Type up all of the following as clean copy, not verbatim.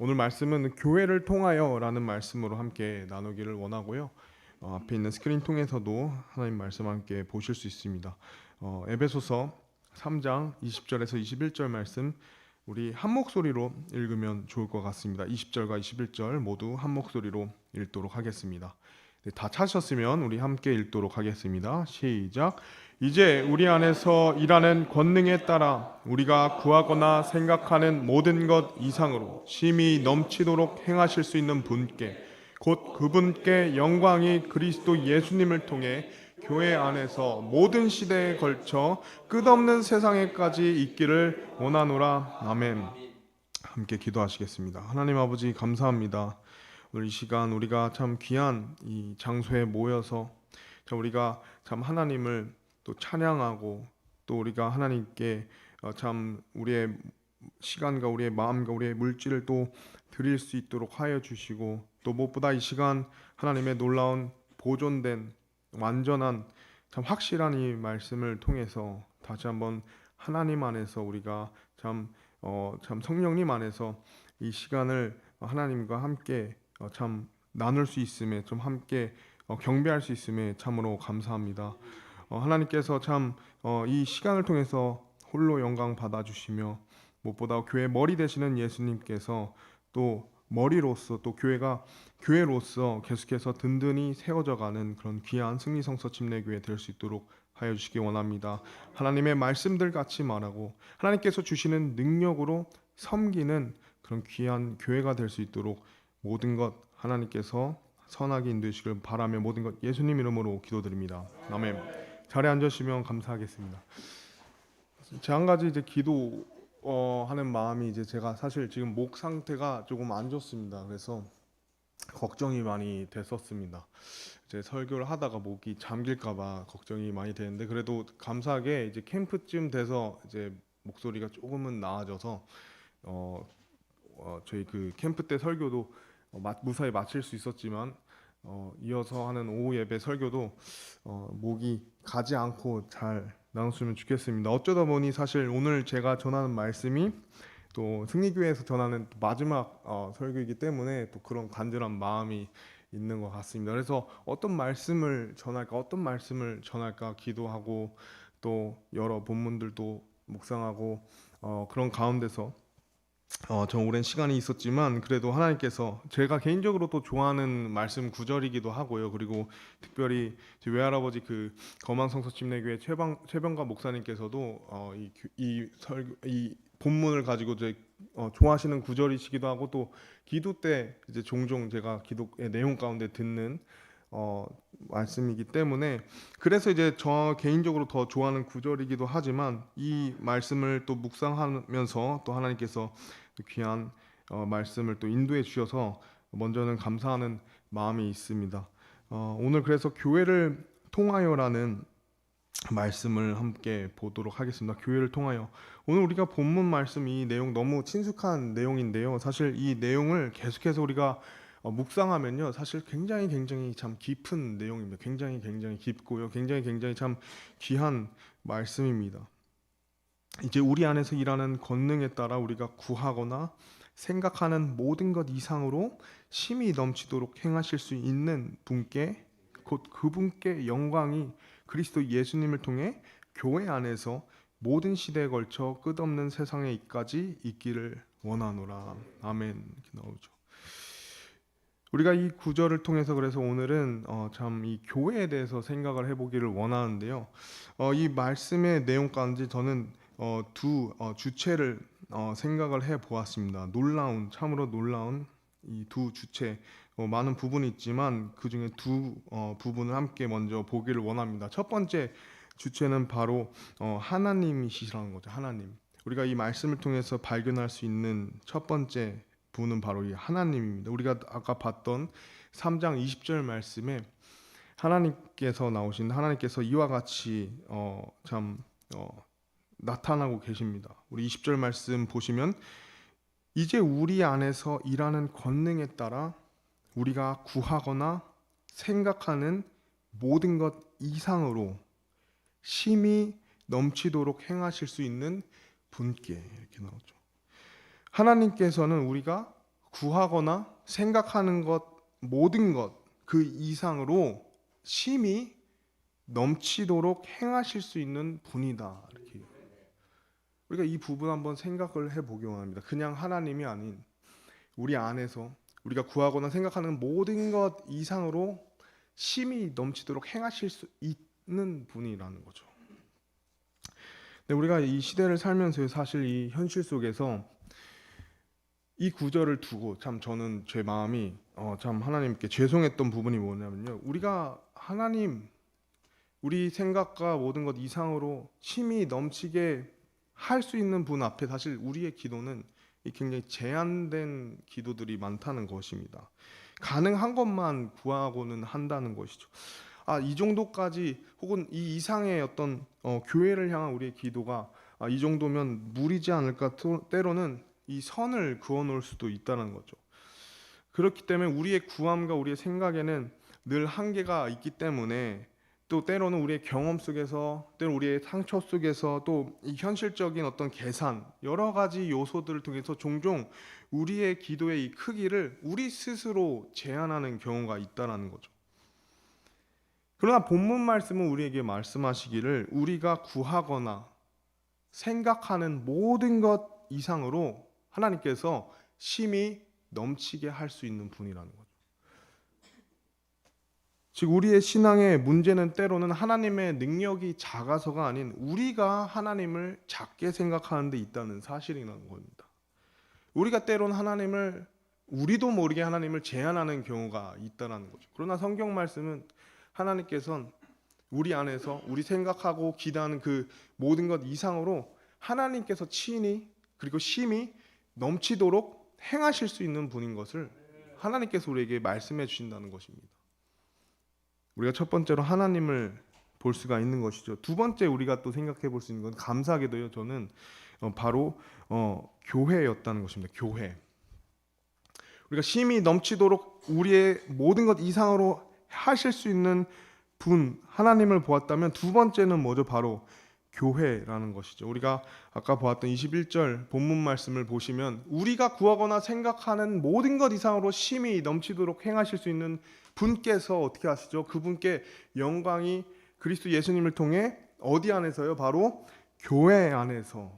오늘 말씀은 교회를 통하여라는 말씀으로 함께 나누기를 원하고요. 앞에 있는 스크린 통해서도 하나님 말씀 함께 보실 수 있습니다. 에베소서 3장 20절에서 21절 말씀 우리 한 목소리로 읽으면 좋을 것 같습니다. 20절과 21절 모두 한 목소리로 읽도록 하겠습니다. 네, 다 찾으셨으면 우리 함께 읽도록 하겠습니다. 시작. 이제 우리 안에서 일하는 권능에 따라 우리가 구하거나 생각하는 모든 것 이상으로 심히 넘치도록 행하실 수 있는 분께 곧 그분께 영광이 그리스도 예수님을 통해 교회 안에서 모든 시대에 걸쳐 끝없는 세상에까지 있기를 원하노라. 아멘. 함께 기도하시겠습니다. 하나님 아버지 감사합니다. 오늘 이 시간 우리가 참 귀한 이 장소에 모여서 참 우리가 참 하나님을 또 찬양하고 또 우리가 하나님께 참 우리의 시간과 우리의 마음과 우리의 물질을 또 드릴 수 있도록 하여 주시고 또 무엇보다 이 시간 하나님의 놀라운 보존된 완전한 참 확실한 이 말씀을 통해서 다시 한번 하나님 안에서 우리가 참 성령님 안에서 이 시간을 하나님과 함께 참 나눌 수 있음에 좀 함께 경배할 수 있음에 참으로 감사합니다. 하나님께서 참 이 시간을 통해서 홀로 영광 받아주시며 무엇보다 교회 머리 되시는 예수님께서 또 머리로서 또 교회가 교회로서 계속해서 든든히 세워져가는 그런 귀한 승리성서 침례교회 될 수 있도록 하여 주시기 원합니다. 하나님의 말씀들 같이 말하고 하나님께서 주시는 능력으로 섬기는 그런 귀한 교회가 될 수 있도록 모든 것 하나님께서 선하게 인도하시길 바라며 모든 것 예수님 이름으로 기도드립니다. 아멘. 자리에 앉으시면 감사하겠습니다. 제가 한 가지 이제 기도 하는 마음이 이제 제가 사실 지금 목 상태가 조금 안 좋습니다. 그래서 걱정이 많이 됐었습니다. 이제 설교를 하다가 목이 잠길까봐 걱정이 많이 되는데 그래도 감사하게 이제 캠프쯤 돼서 이제 목소리가 조금은 나아져서 저희 그 캠프 때 설교도 무사히 마칠 수 있었지만 이어서 하는 오후 예배 설교도 목이 가지 않고 잘 나눴으면 좋겠습니다. 어쩌다 보니 사실 오늘 제가 전하는 말씀이 또 승리교회에서 전하는 또 마지막 설교이기 때문에 또 그런 간절한 마음이 있는 것 같습니다. 그래서 어떤 말씀을 전할까 기도하고 또 여러 본문들도 묵상하고 그런 가운데서 좀 오랜 시간이 있었지만 그래도 하나님께서 제가 개인적으로 또 좋아하는 말씀 구절이기도 하고요. 그리고 특별히 제 외할아버지 그 거망성서 침례교회 최병가 목사님께서도 이 본문을 가지고 이제 좋아하시는 구절이시기도 하고 또 기도 때 이제 종종 제가 기도의 내용 가운데 듣는 말씀이기 때문에 그래서 이제 저 개인적으로 더 좋아하는 구절이기도 하지만 이 말씀을 또 묵상하면서 또 하나님께서 또 귀한 말씀을 또 인도해 주셔서 먼저는 감사하는 마음이 있습니다. 오늘 그래서 교회를 통하여라는 말씀을 함께 보도록 하겠습니다. 교회를 통하여 오늘 우리가 본문 말씀 이 내용 너무 친숙한 내용인데요. 사실 이 내용을 계속해서 우리가 묵상하면요, 사실 굉장히 참 깊은 내용입니다. 굉장히 깊고요, 굉장히 참 귀한 말씀입니다. 이제 우리 안에서 일하는 권능에 따라 우리가 구하거나 생각하는 모든 것 이상으로 심히 넘치도록 행하실 수 있는 분께 곧 그분께 영광이 그리스도 예수님을 통해 교회 안에서 모든 시대에 걸쳐 끝없는 세상에까지 있기를 원하노라. 아멘. 이렇게 나오죠. 우리가 이 구절을 통해서 그래서 오늘은 참 이 교회에 대해서 생각을 해보기를 원하는데요. 이 말씀의 내용 가운데 저는 두 주체를 생각을 해 보았습니다. 참으로 놀라운 이 두 주체, 많은 부분이 있지만 그 중에 두 부분을 함께 먼저 보기를 원합니다. 첫 번째 주체는 바로 하나님이시라는 거죠. 하나님. 우리가 이 말씀을 통해서 발견할 수 있는 첫 번째 분은 바로 이 하나님입니다. 우리가 아까 봤던 3장 20절 말씀에 하나님께서 이와 같이 나타나고 계십니다. 우리 20절 말씀 보시면 이제 우리 안에서 일하는 권능에 따라 우리가 구하거나 생각하는 모든 것 이상으로 심히 넘치도록 행하실 수 있는 분께 이렇게 나오죠. 하나님께서는 우리가 구하거나 생각하는 것 모든 것 그 이상으로 심히 넘치도록 행하실 수 있는 분이다. 이렇게 우리가 이 부분 한번 생각을 해보기 원합니다. 그냥 하나님이 아닌 우리 안에서 우리가 구하거나 생각하는 모든 것 이상으로 심히 넘치도록 행하실 수 있는 분이라는 거죠. 근데 우리가 이 시대를 살면서 사실 이 현실 속에서 이 구절을 두고 참 저는 제 마음이 참 하나님께 죄송했던 부분이 뭐냐면요. 우리가 하나님 우리 생각과 모든 것 이상으로 심히 넘치게 할 수 있는 분 앞에 사실 우리의 기도는 굉장히 제한된 기도들이 많다는 것입니다. 가능한 것만 구하고는 한다는 것이죠. 이 정도까지 혹은 이 이상의 어떤 교회를 향한 우리의 기도가 이 정도면 무리지 않을까 때로는 이 선을 그어놓을 수도 있다는 거죠. 그렇기 때문에 우리의 구함과 우리의 생각에는 늘 한계가 있기 때문에 또 때로는 우리의 경험 속에서 때로 우리의 상처 속에서 또 이 현실적인 어떤 계산 여러 가지 요소들을 통해서 종종 우리의 기도의 이 크기를 우리 스스로 제한하는 경우가 있다는 거죠. 그러나 본문 말씀은 우리에게 말씀하시기를 우리가 구하거나 생각하는 모든 것 이상으로 하나님께서 심히 넘치게 할 수 있는 분이라는 거죠. 즉 우리의 신앙의 문제는 때로는 하나님의 능력이 작아서가 아닌 우리가 하나님을 작게 생각하는 데 있다는 사실이라는 겁니다. 우리가 때로는 하나님을 우리도 모르게 하나님을 제한하는 경우가 있다는 거죠. 그러나 성경 말씀은 하나님께서는 우리 안에서 우리 생각하고 기도하는 그 모든 것 이상으로 하나님께서 친히 그리고 심히 넘치도록 행하실 수 있는 분인 것을 하나님께서 우리에게 말씀해 주신다는 것입니다. 우리가 첫 번째로 하나님을 볼 수가 있는 것이죠. 두 번째 우리가 또 생각해 볼 수 있는 건 감사하게도요. 저는 바로 교회였다는 것입니다. 교회. 우리가 심히 넘치도록 우리의 모든 것 이상으로 하실 수 있는 분 하나님을 보았다면 두 번째는 뭐죠? 바로 교회라는 것이죠. 우리가 아까 보았던 21절 본문 말씀을 보시면 우리가 구하거나 생각하는 모든 것 이상으로 심히 넘치도록 행하실 수 있는 분께서 어떻게 하시죠? 그분께 영광이 그리스도 예수님을 통해 어디 안에서요? 바로 교회 안에서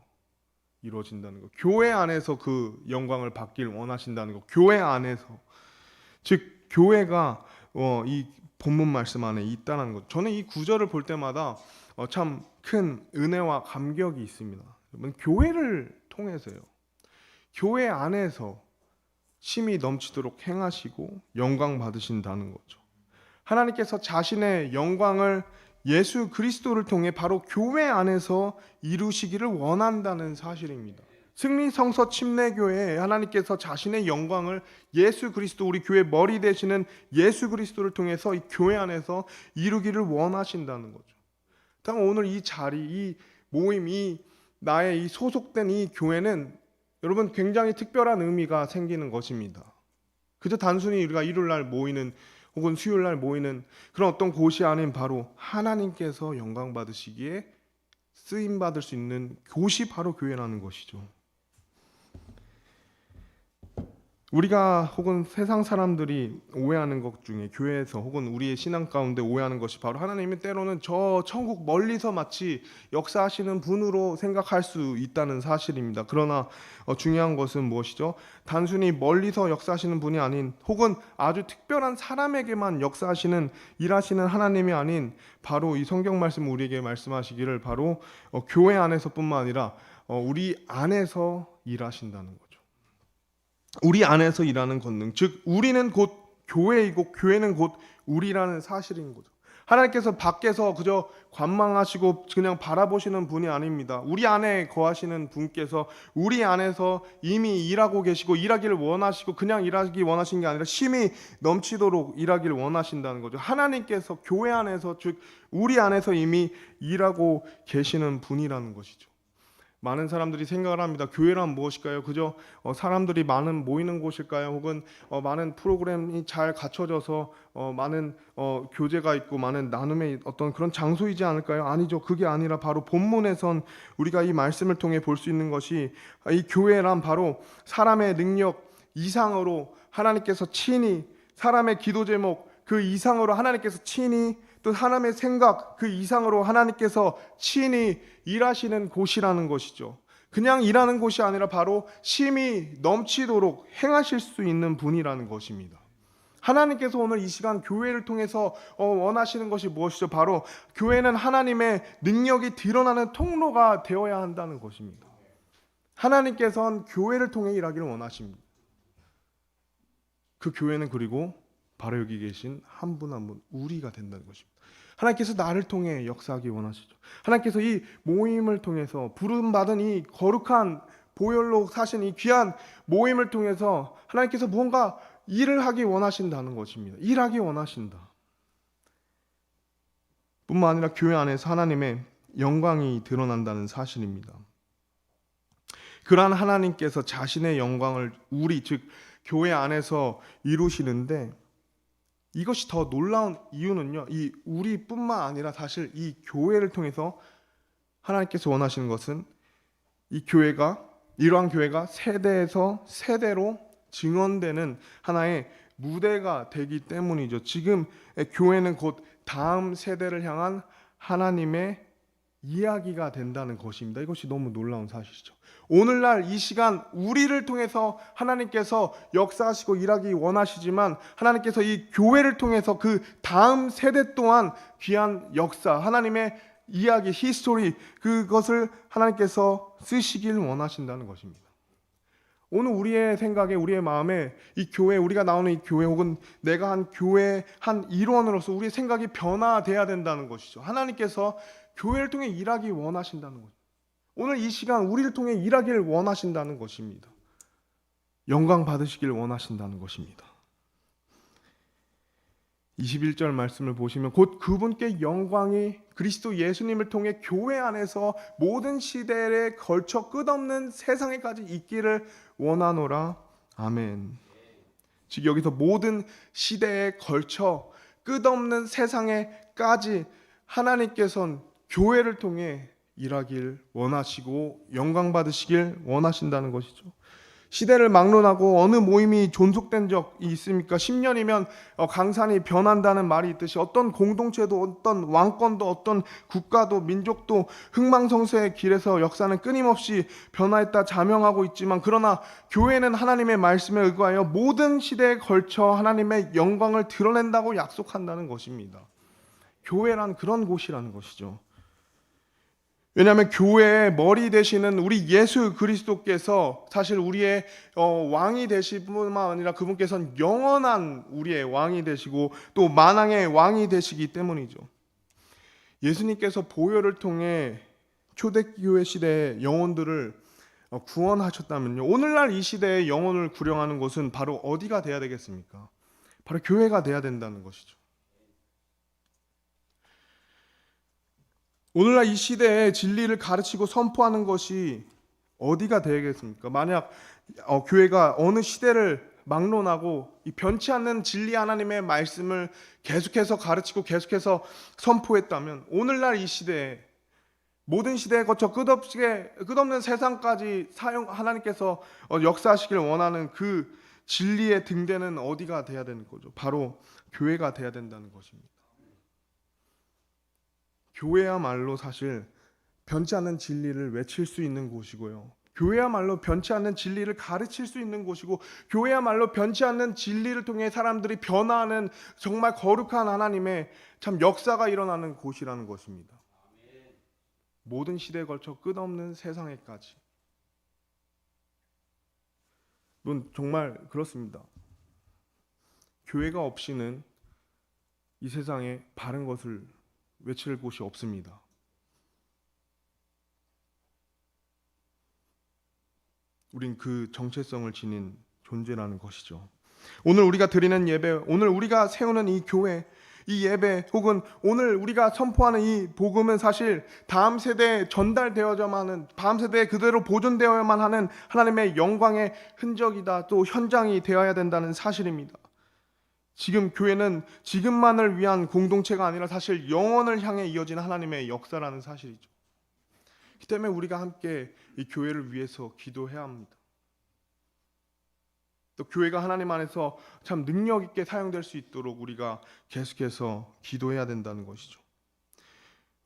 이루어진다는 것. 교회 안에서 그 영광을 받길 원하신다는 것. 교회 안에서. 즉 교회가 이 본문 말씀 안에 있다는 것. 저는 이 구절을 볼 때마다 참 큰 은혜와 감격이 있습니다. 교회를 통해서요. 교회 안에서 심히 넘치도록 행하시고 영광 받으신다는 거죠. 하나님께서 자신의 영광을 예수 그리스도를 통해 바로 교회 안에서 이루시기를 원한다는 사실입니다. 승리성서 침례교회에 하나님께서 자신의 영광을 예수 그리스도 우리 교회 머리 되시는 예수 그리스도를 통해서 이 교회 안에서 이루기를 원하신다는 거죠. 오늘 이 자리, 이 모임, 이 나의 이 소속된 이 교회는 여러분 굉장히 특별한 의미가 생기는 것입니다. 그저 단순히 우리가 일요일날 모이는 혹은 수요일날 모이는 그런 어떤 곳이 아닌 바로 하나님께서 영광 받으시기에 쓰임 받을 수 있는 곳이 바로 교회라는 것이죠. 우리가 혹은 세상 사람들이 오해하는 것 중에 교회에서 혹은 우리의 신앙 가운데 오해하는 것이 바로 하나님이 때로는 저 천국 멀리서 마치 역사하시는 분으로 생각할 수 있다는 사실입니다. 그러나 중요한 것은 무엇이죠? 단순히 멀리서 역사하시는 분이 아닌 혹은 아주 특별한 사람에게만 역사하시는 일하시는 하나님이 아닌 바로 이 성경 말씀 우리에게 말씀하시기를 바로 교회 안에서뿐만 아니라 우리 안에서 일하신다는 거죠. 우리 안에서 일하는 권능, 즉 우리는 곧 교회이고 교회는 곧 우리라는 사실인 거죠. 하나님께서 밖에서 그저 관망하시고 그냥 바라보시는 분이 아닙니다. 우리 안에 거하시는 분께서 우리 안에서 이미 일하고 계시고 일하기를 원하시고 그냥 일하기 원하신 게 아니라 심히 넘치도록 일하기를 원하신다는 거죠. 하나님께서 교회 안에서 즉 우리 안에서 이미 일하고 계시는 분이라는 것이죠. 많은 사람들이 생각을 합니다. 교회란 무엇일까요? 그저 사람들이 많은 모이는 곳일까요? 혹은 많은 프로그램이 잘 갖춰져서 많은 교제가 있고 많은 나눔의 어떤 그런 장소이지 않을까요? 아니죠. 그게 아니라 바로 본문에선 우리가 이 말씀을 통해 볼 수 있는 것이 이 교회란 바로 사람의 능력, 이상으로 하나님께서 친히 사람의 기도 제목 그 이상으로 하나님께서 친히 또 하나님의 생각 그 이상으로 하나님께서 친히 일하시는 곳이라는 것이죠. 그냥 일하는 곳이 아니라 바로 심히 넘치도록 행하실 수 있는 분이라는 것입니다. 하나님께서 오늘 이 시간 교회를 통해서 원하시는 것이 무엇이죠? 바로 교회는 하나님의 능력이 드러나는 통로가 되어야 한다는 것입니다. 하나님께서는 교회를 통해 일하기를 원하십니다. 그 교회는 그리고 바로 여기 계신 한 분 한 분 우리가 된다는 것입니다. 하나님께서 나를 통해 역사하기 원하시죠. 하나님께서 이 모임을 통해서 부름받은 이 거룩한 보혈로 사신 이 귀한 모임을 통해서 하나님께서 무언가 일을 하기 원하신다는 것입니다. 일하기 원하신다. 뿐만 아니라 교회 안에서 하나님의 영광이 드러난다는 사실입니다. 그러한 하나님께서 자신의 영광을 우리 즉 교회 안에서 이루시는데 이것이 더 놀라운 이유는요. 이 우리뿐만 아니라 사실 이 교회를 통해서 하나님께서 원하시는 것은 이 교회가 이러한 교회가 세대에서 세대로 증언되는 하나의 무대가 되기 때문이죠. 지금 교회는 곧 다음 세대를 향한 하나님의 이야기가 된다는 것입니다. 이것이 너무 놀라운 사실이죠. 오늘날 이 시간 우리를 통해서 하나님께서 역사하시고 일하기 원하시지만 하나님께서 이 교회를 통해서 그 다음 세대 또한 귀한 역사, 하나님의 이야기, 히스토리 그것을 하나님께서 쓰시길 원하신다는 것입니다. 오늘 우리의 생각에 우리의 마음에 이 교회 우리가 나오는 이 교회 혹은 내가 한 교회 한 일원으로서 우리의 생각이 변화돼야 된다는 것이죠. 하나님께서 교회를 통해 일하기 원하신다는 것. 오늘 이 시간 우리를 통해 일하기를 원하신다는 것입니다. 영광 받으시길 원하신다는 것입니다. 21절 말씀을 보시면 곧 그분께 영광이 그리스도 예수님을 통해 교회 안에서 모든 시대에 걸쳐 끝없는 세상에까지 있기를 원하노라. 아멘. 즉 여기서 모든 시대에 걸쳐 끝없는 세상에까지 하나님께서는 교회를 통해 일하길 원하시고 영광 받으시길 원하신다는 것이죠. 시대를 막론하고 어느 모임이 존속된 적이 있습니까? 10년이면 강산이 변한다는 말이 있듯이 어떤 공동체도 어떤 왕권도 어떤 국가도 민족도 흥망성쇠의 길에서 역사는 끊임없이 변화했다 자명하고 있지만 그러나 교회는 하나님의 말씀에 의거하여 모든 시대에 걸쳐 하나님의 영광을 드러낸다고 약속한다는 것입니다. 교회란 그런 곳이라는 것이죠. 왜냐하면 교회의 머리 되시는 우리 예수 그리스도께서 사실 우리의 왕이 되실 뿐만 아니라 그분께서는 영원한 우리의 왕이 되시고 또 만왕의 왕이 되시기 때문이죠. 예수님께서 보혈을 통해 초대교회 시대의 영혼들을 구원하셨다면요. 오늘날 이 시대의 영혼을 구령하는 것은 바로 어디가 돼야 되겠습니까? 바로 교회가 돼야 된다는 것이죠. 오늘날 이 시대에 진리를 가르치고 선포하는 것이 어디가 되겠습니까? 만약 교회가 어느 시대를 막론하고 이 변치 않는 진리 하나님의 말씀을 계속해서 가르치고 계속해서 선포했다면 오늘날 이 시대에 모든 시대에 거쳐 끝없는 세상까지 하나님께서 역사하시길 원하는 그 진리의 등대는 어디가 돼야 되는 거죠? 바로 교회가 돼야 된다는 것입니다. 교회야말로 사실 변치 않는 진리를 외칠 수 있는 곳이고요. 교회야말로 변치 않는 진리를 가르칠 수 있는 곳이고 교회야말로 변치 않는 진리를 통해 사람들이 변화하는 정말 거룩한 하나님의 참 역사가 일어나는 곳이라는 것입니다. 모든 시대에 걸쳐 끝없는 세상에까지. 물론 정말 그렇습니다. 교회가 없이는 이 세상에 바른 것을 외칠 곳이 없습니다. 우린 그 정체성을 지닌 존재라는 것이죠. 오늘 우리가 드리는 예배, 오늘 우리가 세우는 이 교회, 이 예배 혹은 오늘 우리가 선포하는 이 복음은 사실 다음 세대에 전달되어야만 하는, 다음 세대에 그대로 보존되어야만 하는 하나님의 영광의 흔적이다, 또 현장이 되어야 된다는 사실입니다. 지금 교회는 지금만을 위한 공동체가 아니라 사실 영원을 향해 이어지는 하나님의 역사라는 사실이죠. 그 때문에 우리가 함께 이 교회를 위해서 기도해야 합니다. 또 교회가 하나님 안에서 참 능력 있게 사용될 수 있도록 우리가 계속해서 기도해야 된다는 것이죠.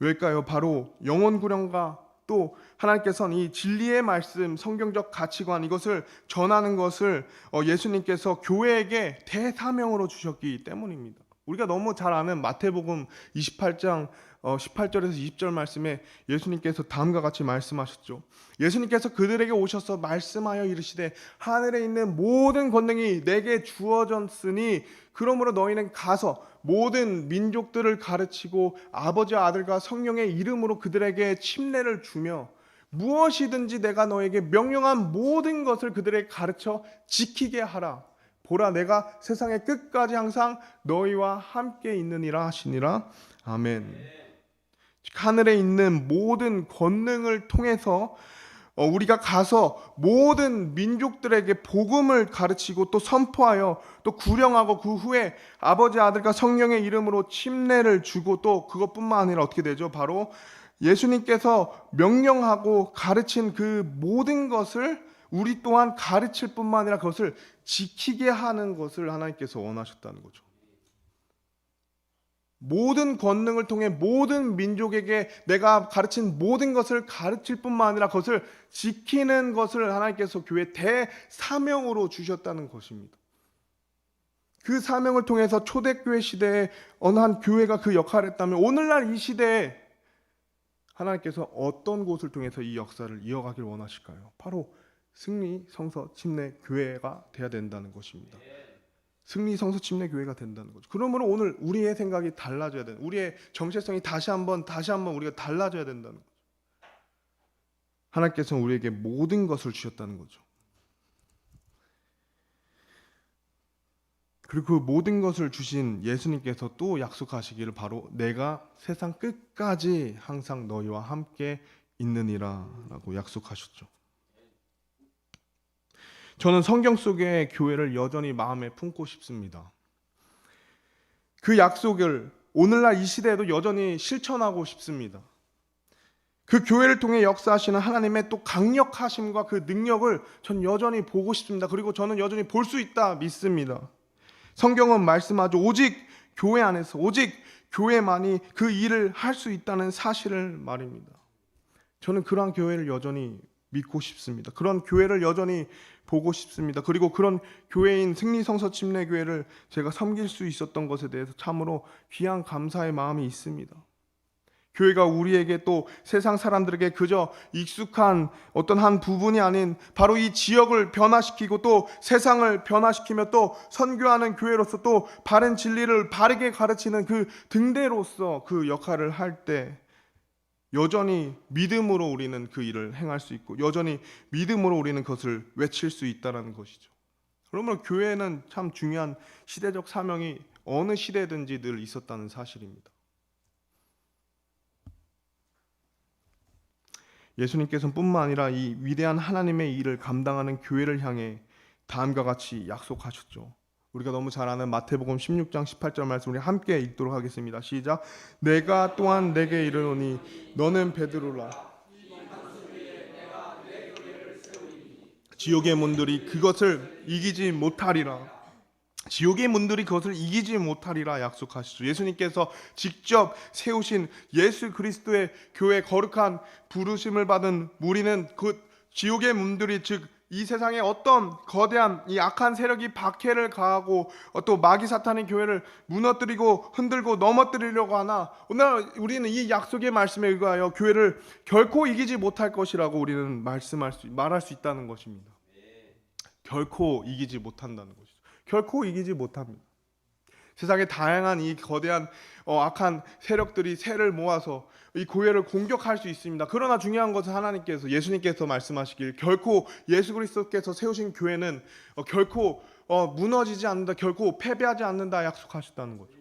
왜일까요? 바로 영혼 구령과 또 하나님께서는 이 진리의 말씀, 성경적 가치관 이것을 전하는 것을 예수님께서 교회에게 대사명으로 주셨기 때문입니다. 우리가 너무 잘 아는 마태복음 28장 18절에서 20절 말씀에 예수님께서 다음과 같이 말씀하셨죠. 예수님께서 그들에게 오셔서 말씀하여 이르시되 하늘에 있는 모든 권능이 내게 주어졌으니 그러므로 너희는 가서 모든 민족들을 가르치고 아버지와 아들과 성령의 이름으로 그들에게 침례를 주며 무엇이든지 내가 너에게 명령한 모든 것을 그들에게 가르쳐 지키게 하라. 보라, 내가 세상의 끝까지 항상 너희와 함께 있느니라 하시니라. 아멘. 하늘에 있는 모든 권능을 통해서 우리가 가서 모든 민족들에게 복음을 가르치고 또 선포하여 또 구령하고 그 후에 아버지 아들과 성령의 이름으로 침례를 주고 또 그것뿐만 아니라 어떻게 되죠? 바로 예수님께서 명령하고 가르친 그 모든 것을 우리 또한 가르칠 뿐만 아니라 그것을 지키게 하는 것을 하나님께서 원하셨다는 거죠. 모든 권능을 통해 모든 민족에게 내가 가르친 모든 것을 가르칠 뿐만 아니라 그것을 지키는 것을 하나님께서 교회 대사명으로 주셨다는 것입니다. 그 사명을 통해서 초대교회 시대에 어느 한 교회가 그 역할을 했다면 오늘날 이 시대에 하나님께서 어떤 곳을 통해서 이 역사를 이어가길 원하실까요? 바로 승리 성서 침례 교회가 돼야 된다는 것입니다. 승리 성서 침례 교회가 된다는 거죠. 그러므로 오늘 우리의 생각이 달라져야 되는, 우리의 정체성이 다시 한번 우리가 달라져야 된다는 거죠. 하나님께서는 우리에게 모든 것을 주셨다는 거죠. 그리고 그 모든 것을 주신 예수님께서 또 약속하시기를 바로 내가 세상 끝까지 항상 너희와 함께 있느니라 라고 약속하셨죠. 저는 성경 속의 교회를 여전히 마음에 품고 싶습니다. 그 약속을 오늘날 이 시대에도 여전히 실천하고 싶습니다. 그 교회를 통해 역사하시는 하나님의 또 강력하심과 그 능력을 전 여전히 보고 싶습니다. 그리고 저는 여전히 볼 수 있다 믿습니다. 성경은 말씀하죠. 오직 교회 안에서, 오직 교회만이 그 일을 할 수 있다는 사실을 말입니다. 저는 그러한 교회를 여전히 믿고 싶습니다. 그런 교회를 여전히 보고 싶습니다. 그리고 그런 교회인 승리성서 침례교회를 제가 섬길 수 있었던 것에 대해서 참으로 귀한 감사의 마음이 있습니다. 교회가 우리에게 또 세상 사람들에게 그저 익숙한 어떤 한 부분이 아닌 바로 이 지역을 변화시키고 또 세상을 변화시키며 또 선교하는 교회로서 또 바른 진리를 바르게 가르치는 그 등대로서 그 역할을 할 때 여전히 믿음으로 우리는 그 일을 행할 수 있고 여전히 믿음으로 우리는 그것을 외칠 수 있다는 것이죠. 그러므로 교회는 참 중요한 시대적 사명이 어느 시대든지 늘 있었다는 사실입니다. 예수님께서는 뿐만 아니라 이 위대한 하나님의 일을 감당하는 교회를 향해 다음과 같이 약속하셨죠. 우리가 너무 잘 아는 마태복음 16장 18절 말씀 우리 함께 읽도록 하겠습니다. 시작. 내가 또한 내게 이르노니 너는 베드로라. 지옥의 문들이 그것을 이기지 못하리라. 지옥의 문들이 그것을 이기지 못하리라 약속하시죠. 예수님께서 직접 세우신 예수 그리스도의 교회 거룩한 부르심을 받은 우리는 그 지옥의 문들이 즉 이 세상에 어떤 거대한 이 악한 세력이 박해를 가하고 또 마귀 사탄의 교회를 무너뜨리고 흔들고 넘어뜨리려고 하나 오늘 우리는 이 약속의 말씀에 의하여 교회를 결코 이기지 못할 것이라고 우리는 말할 수 있다는 것입니다. 결코 이기지 못한다는 것이죠. 결코 이기지 못합니다. 세상의 다양한 이 거대한 악한 세력들이 세를 모아서 이 교회를 공격할 수 있습니다. 그러나 중요한 것은 하나님께서 예수님께서 말씀하시길 결코 예수 그리스도께서 세우신 교회는 결코 무너지지 않는다. 결코 패배하지 않는다 약속하셨다는 거죠.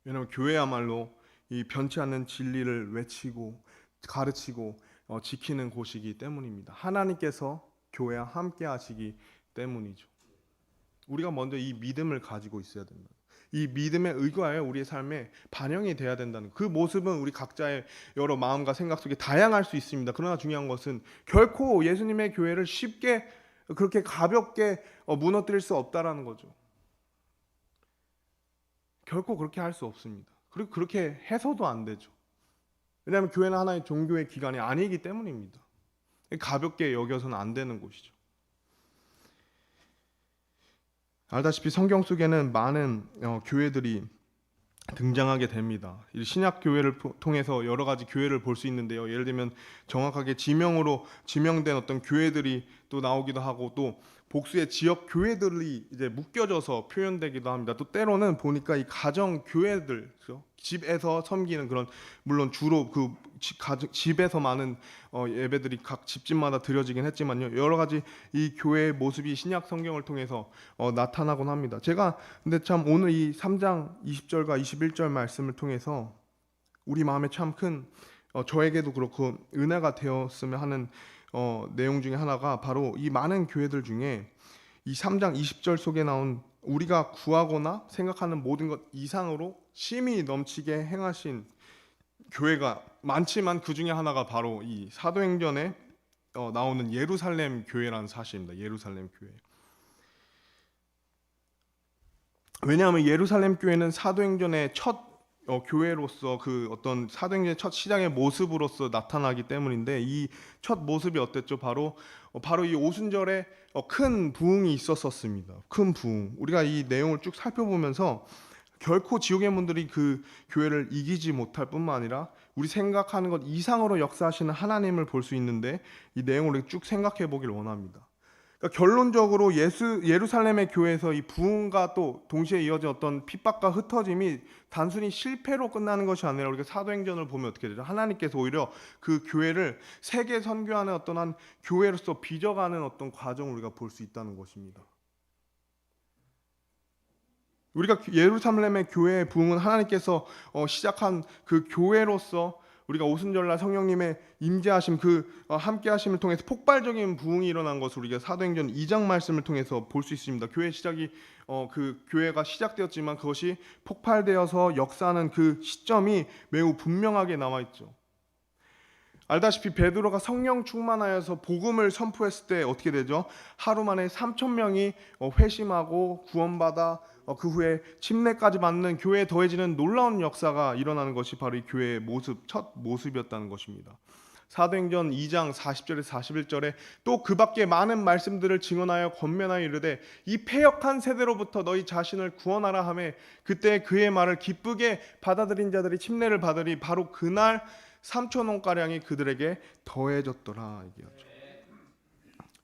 왜냐하면 교회야말로 이 변치 않는 진리를 외치고 가르치고 지키는 곳이기 때문입니다. 하나님께서 교회와 함께 하시기 때문이죠. 우리가 먼저 이 믿음을 가지고 있어야 된다. 이 믿음에 의거하여 우리의 삶에 반영이 돼야 된다는 그 모습은 우리 각자의 여러 마음과 생각 속에 다양할 수 있습니다. 그러나 중요한 것은 결코 예수님의 교회를 쉽게 그렇게 가볍게 무너뜨릴 수 없다라는 거죠. 결코 그렇게 할 수 없습니다. 그리고 그렇게 해서도 안 되죠. 왜냐하면 교회는 하나의 종교의 기관이 아니기 때문입니다. 가볍게 여겨서는 안 되는 곳이죠. 알다시피 성경 속에는 많은 교회들이 등장하게 됩니다. 신약 교회를 통해서 여러 가지 교회를 볼 수 있는데요. 예를 들면 정확하게 지명으로 지명된 어떤 교회들이 또 나오기도 하고, 또 복수의 지역 교회들이 이제 묶여져서 표현되기도 합니다. 또 때로는 보니까 이 가정 교회들, 그렇죠? 집에서 섬기는 그런, 물론 주로 그 집에서 많은 예배들이 각 집집마다 드려지긴 했지만요. 여러 가지 이 교회의 모습이 신약 성경을 통해서 나타나곤 합니다. 제가 근데 참 오늘 이 3장 20절과 21절 말씀을 통해서 우리 마음에 참 큰 저에게도 그렇고 은혜가 되었으면 하는 내용 중에 하나가 바로 이 많은 교회들 중에 이 3장 20절 속에 나온 우리가 구하거나 생각하는 모든 것 이상으로 심히 넘치게 행하신 교회가 많지만 그 중에 하나가 바로 이 사도행전에 나오는 예루살렘 교회라는 사실입니다. 예루살렘 교회. 왜냐하면 예루살렘 교회는 사도행전의 첫 교회로서 그 어떤 사도행전의 첫 시작의 모습으로서 나타나기 때문인데, 이 첫 모습이 어땠죠? 바로 이 오순절에 큰 부흥이 있었습니다. 큰 부흥. 우리가 이 내용을 쭉 살펴보면서 결코 지옥의 문들이 그 교회를 이기지 못할 뿐만 아니라 우리 생각하는 것 이상으로 역사하시는 하나님을 볼 수 있는데, 이 내용을 쭉 생각해 보길 원합니다. 그러니까 결론적으로 예루살렘의 교회에서 이 부흥과 또 동시에 이어진 어떤 핍박과 흩어짐이 단순히 실패로 끝나는 것이 아니라, 우리가 사도행전을 보면 어떻게 되죠? 하나님께서 오히려 그 교회를 세계 선교하는 어떤 한 교회로서 빚어가는 어떤 과정을 우리가 볼 수 있다는 것입니다. 우리가 예루살렘의 교회의 부흥은 하나님께서 시작한 그 교회로서 우리가 오순절날 성령님의 임재하심, 그 함께하심을 통해서 폭발적인 부흥이 일어난 것을 우리가 사도행전 2장 말씀을 통해서 볼 수 있습니다. 교회 시작이 그 교회가 시작되었지만 그것이 폭발되어서 역사하는 그 시점이 매우 분명하게 나와 있죠. 알다시피 베드로가 성령 충만하여서 복음을 선포했을 때 어떻게 되죠? 하루 만에 3,000명이 회심하고 구원받아 그 후에 침례까지 받는 교회에 더해지는 놀라운 역사가 일어나는 것이 바로 이 교회의 모습, 첫 모습이었다는 것입니다. 사도행전 2장 40절에서 41절에 또 그 밖에 많은 말씀들을 증언하여 권면하여 이르되 이 패역한 세대로부터 너희 자신을 구원하라 하며, 그때 그의 말을 기쁘게 받아들인 자들이 침례를 받으리. 바로 그날 3,000원가량이 그들에게 더해졌더라 얘기하죠.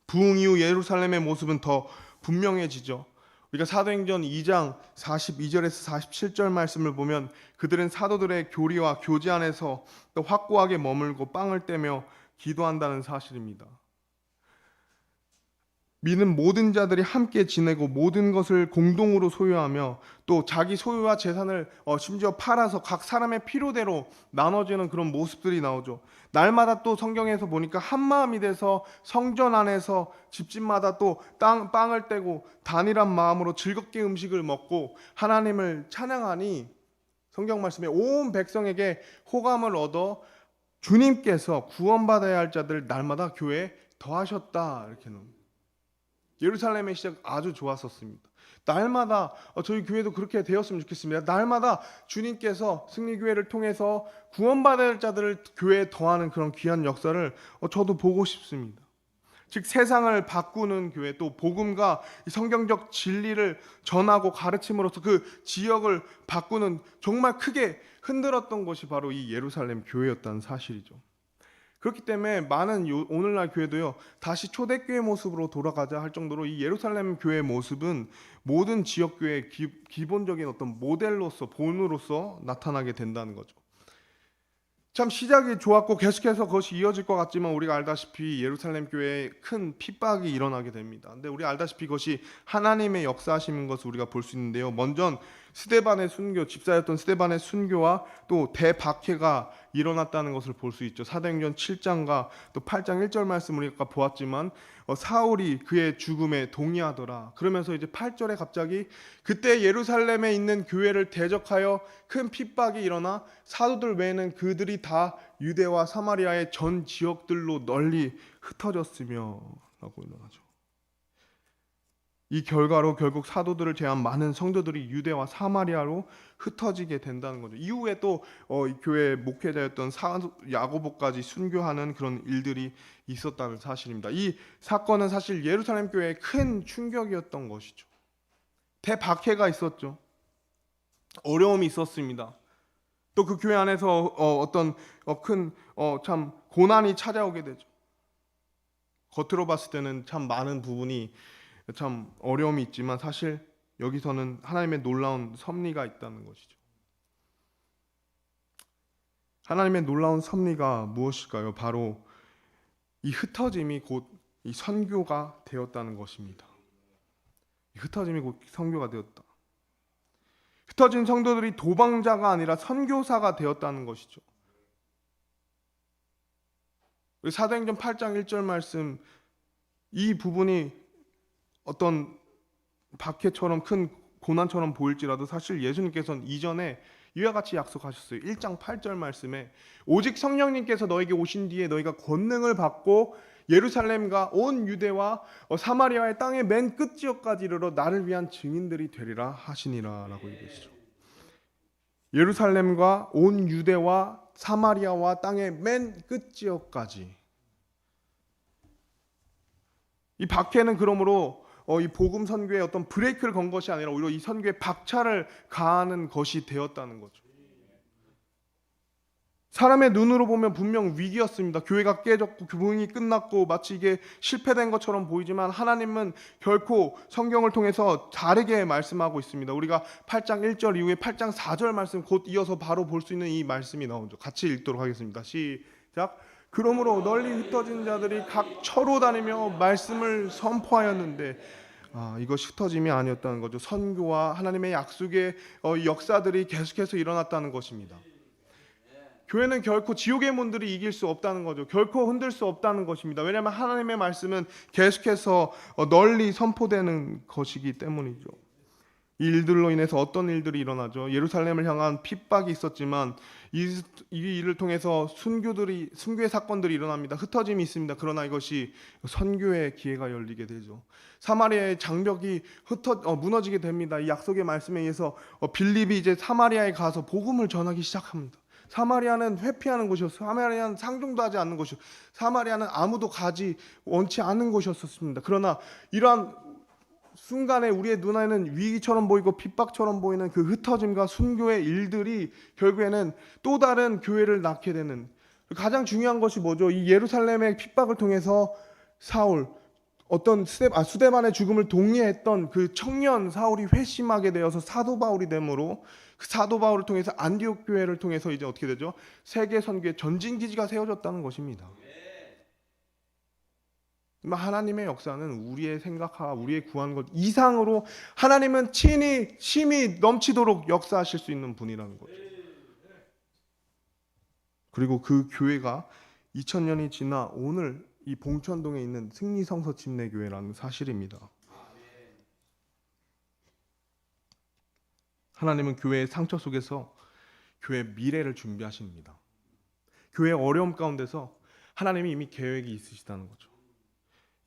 부흥 이후 예루살렘의 모습은 더 분명해지죠. 우리가 사도행전 2장 42절에서 47절 말씀을 보면 그들은 사도들의 교리와 교제 안에서 또 확고하게 머물고 빵을 떼며 기도한다는 사실입니다. 믿는 모든 자들이 함께 지내고 모든 것을 공동으로 소유하며 또 자기 소유와 재산을 심지어 팔아서 각 사람의 필요대로 나눠주는 그런 모습들이 나오죠. 날마다 또 성경에서 보니까 한 마음이 돼서 성전 안에서 집집마다 또 빵을 떼고 단일한 마음으로 즐겁게 음식을 먹고 하나님을 찬양하니, 성경 말씀에 온 백성에게 호감을 얻어 주님께서 구원받아야 할 자들 날마다 교회에 더하셨다 이렇게는. 예루살렘의 시작 아주 좋았었습니다. 날마다 저희 교회도 그렇게 되었으면 좋겠습니다. 날마다 주님께서 승리교회를 통해서 구원받을 자들을 교회에 더하는 그런 귀한 역사를 저도 보고 싶습니다. 즉 세상을 바꾸는 교회, 또 복음과 성경적 진리를 전하고 가르침으로써 그 지역을 바꾸는, 정말 크게 흔들었던 것이 바로 이 예루살렘 교회였다는 사실이죠. 그렇기 때문에 많은 오늘날 교회도요, 다시 초대교회 모습으로 돌아가자 할 정도로 이 예루살렘 교회의 모습은 모든 지역교회의 기본적인 어떤 모델로서, 본으로서 나타나게 된다는 거죠. 참 시작이 좋았고 계속해서 그것이 이어질 것 같지만 우리가 알다시피 예루살렘 교회에 큰 핍박이 일어나게 됩니다. 근데 우리 알다시피 그것이 하나님의 역사하심인 것을 우리가 볼 수 있는데요. 먼저 스데반의 순교, 집사였던 스데반의 순교와 또 대박해가 일어났다는 것을 볼 수 있죠. 사도행전 7장과 또 8장 1절 말씀 우리가 보았지만 사울이 그의 죽음에 동의하더라. 그러면서 이제 8절에 갑자기 그때 예루살렘에 있는 교회를 대적하여 큰 핍박이 일어나 사도들 외에는 그들이 다 유대와 사마리아의 전 지역들로 널리 흩어졌으며 라고 일어나죠. 이 결과로 결국 사도들을 제한 많은 성도들이 유대와 사마리아로 흩어지게 된다는 거죠. 이후에 또 이 교회 목회자였던 야고보까지 순교하는 그런 일들이 있었다는 사실입니다. 이 사건은 사실 예루살렘 교회에 큰 충격이었던 것이죠. 대박해가 있었죠. 어려움이 있었습니다. 또 그 교회 안에서 어떤 큰 참 고난이 찾아오게 되죠. 겉으로 봤을 때는 참 많은 부분이 참 어려움이 있지만 사실 여기서는 하나님의 놀라운 섭리가 있다는 것이죠. 하나님의 놀라운 섭리가 무엇일까요? 바로 이 흩어짐이 곧 이 선교가 되었다는 것입니다. 흩어짐이 곧 선교가 되었다. 흩어진 성도들이 도방자가 아니라 선교사가 되었다는 것이죠. 사도행전 8장 1절 말씀, 이 부분이 어떤 박해처럼 큰 고난처럼 보일지라도 사실 예수님께서는 이전에 이와 같이 약속하셨어요. 1장 8절 말씀에 오직 성령님께서 너에게 오신 뒤에 너희가 권능을 받고 예루살렘과 온 유대와 사마리아의 땅의 맨 끝지역까지 이르러 나를 위한 증인들이 되리라 하시니라 라고 얘기하시죠. 예루살렘과 온 유대와 사마리아와 땅의 맨 끝지역까지. 이 박해는 그러므로 이 복음 선교에 어떤 브레이크를 건 것이 아니라 오히려 이 선교에 박차를 가하는 것이 되었다는 거죠. 사람의 눈으로 보면 분명 위기였습니다. 교회가 깨졌고 교훈이 끝났고 마치 이게 실패된 것처럼 보이지만 하나님은 결코 성경을 통해서 다르게 말씀하고 있습니다. 우리가 8장 1절 이후에 8장 4절 말씀 곧 이어서 바로 볼 수 있는 이 말씀이 나오죠. 같이 읽도록 하겠습니다. 시작. 그러므로 널리 흩어진 자들이 각 처로 다니며 말씀을 선포하였는데 이것이 흩어짐이 아니었다는 거죠. 선교와 하나님의 약속의 역사들이 계속해서 일어났다는 것입니다. 교회는 결코 지옥의 문들이 이길 수 없다는 거죠. 결코 흔들 수 없다는 것입니다. 왜냐하면 하나님의 말씀은 계속해서 널리 선포되는 것이기 때문이죠. 이 일들로 인해서 어떤 일들이 일어나죠. 예루살렘을 향한 핍박이 있었지만 이 일을 통해서 순교의 사건들이 일어납니다. 흩어짐이 있습니다. 그러나 이것이 선교의 기회가 열리게 되죠. 사마리아의 장벽이 무너지게 됩니다. 이 약속의 말씀에 의해서 빌립이 이제 사마리아에 가서 복음을 전하기 시작합니다. 사마리아는 회피하는 곳이었어요. 사마리아는 상종도 하지 않는 곳이었어요. 사마리아는 아무도 원치 않는 곳이었습니다. 그러나 이러한 순간에 우리의 눈에는 위기처럼 보이고 핍박처럼 보이는 그 흩어짐과 순교의 일들이 결국에는 또 다른 교회를 낳게 되는, 가장 중요한 것이 뭐죠? 이 예루살렘의 핍박을 통해서 사울, 어떤 수데반의 죽음을 동의했던 그 청년 사울이 회심하게 되어서 사도 바울이 되므로 그 사도 바울을 통해서 안디옥 교회를 통해서 이제 어떻게 되죠? 세계 선교의 전진 기지가 세워졌다는 것입니다. 하나님의 역사는 우리의 생각과 우리의 구한 것 이상으로 하나님은 친히 힘이 넘치도록 역사하실 수 있는 분이라는 거죠. 그리고 그 교회가 2000년이 지나 오늘 이 봉천동에 있는 승리성서 침례교회라는 사실입니다. 하나님은 교회의 상처 속에서 교회의 미래를 준비하십니다. 교회의 어려움 가운데서 하나님이 이미 계획이 있으시다는 거죠.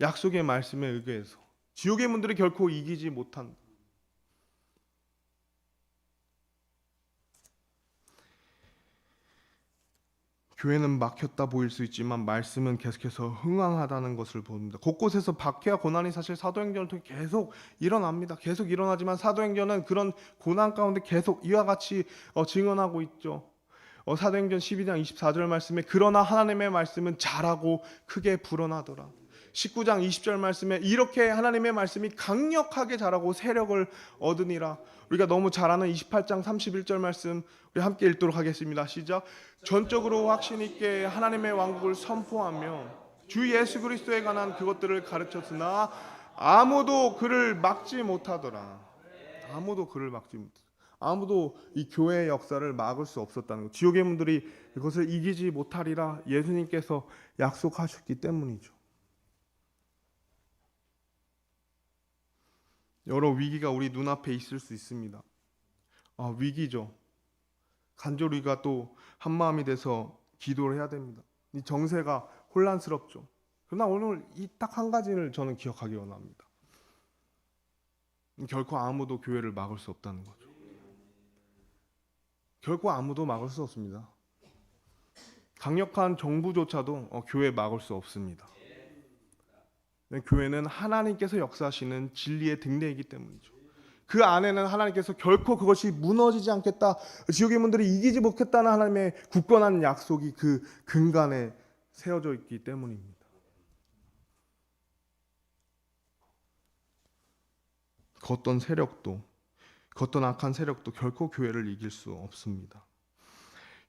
약속의 말씀에 의거해서 지옥의 문들이 결코 이기지 못한다. 교회는 막혔다 보일 수 있지만 말씀은 계속해서 흥황하다는 것을 봅니다. 곳곳에서 박해와 고난이 사실 사도행전을 통해 계속 일어납니다. 계속 일어나지만 사도행전은 그런 고난 가운데 계속 이와 같이 증언하고 있죠. 사도행전 12장 24절 말씀에 그러나 하나님의 말씀은 잘하고 크게 불어나더라. 19장 20절 말씀에 이렇게 하나님의 말씀이 강력하게 자라고 세력을 얻으니라. 우리가 너무 잘 아는 28장 31절 말씀 우리 함께 읽도록 하겠습니다. 시작. 전적으로 확신 있게 하나님의 왕국을 선포하며 주 예수 그리스도에 관한 그것들을 가르쳤으나 아무도 그를 막지 못하더라. 아무도 그를 막지 못하더라. 아무도 이 교회의 역사를 막을 수 없었다는 것. 지옥의 문들이 그것을 이기지 못하리라 예수님께서 약속하셨기 때문이죠. 여러 위기가 우리 눈앞에 있을 수 있습니다. 위기죠. 간절히 우리가 또 한마음이 돼서 기도를 해야 됩니다. 이 정세가 혼란스럽죠. 그러나 오늘 이 딱 한 가지를 저는 기억하기 원합니다. 결코 아무도 교회를 막을 수 없다는 거죠. 결코 아무도 막을 수 없습니다. 강력한 정부조차도 교회 막을 수 없습니다. 교회는 하나님께서 역사하시는 진리의 등대이기 때문이죠. 그 안에는 하나님께서 결코 그것이 무너지지 않겠다, 지옥의 문들이 이기지 못했다는 하나님의 굳건한 약속이 그 근간에 세워져 있기 때문입니다. 걷던 세력도, 걷던 악한 세력도 결코 교회를 이길 수 없습니다.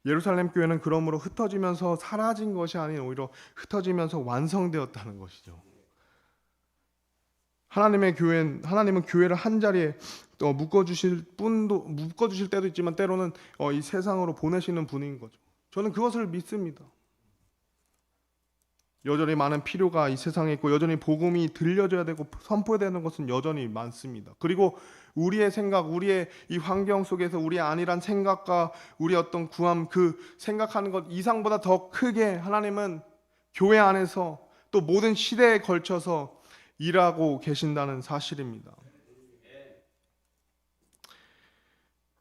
예루살렘 교회는 그러므로 흩어지면서 사라진 것이 아닌 오히려 흩어지면서 완성되었다는 것이죠. 하나님은 교회를 한 자리에 묶어주실 때도 있지만 때로는 이 세상으로 보내시는 분인 거죠. 저는 그것을 믿습니다. 여전히 많은 필요가 이 세상에 있고 여전히 복음이 들려져야 되고 선포해야 되는 것은 여전히 많습니다. 그리고 우리의 생각, 우리의 이 환경 속에서 우리의 안일한 생각과 우리의 어떤 구함, 그 생각하는 것 이상보다 더 크게 하나님은 교회 안에서 또 모든 시대에 걸쳐서 일하고 계신다는 사실입니다.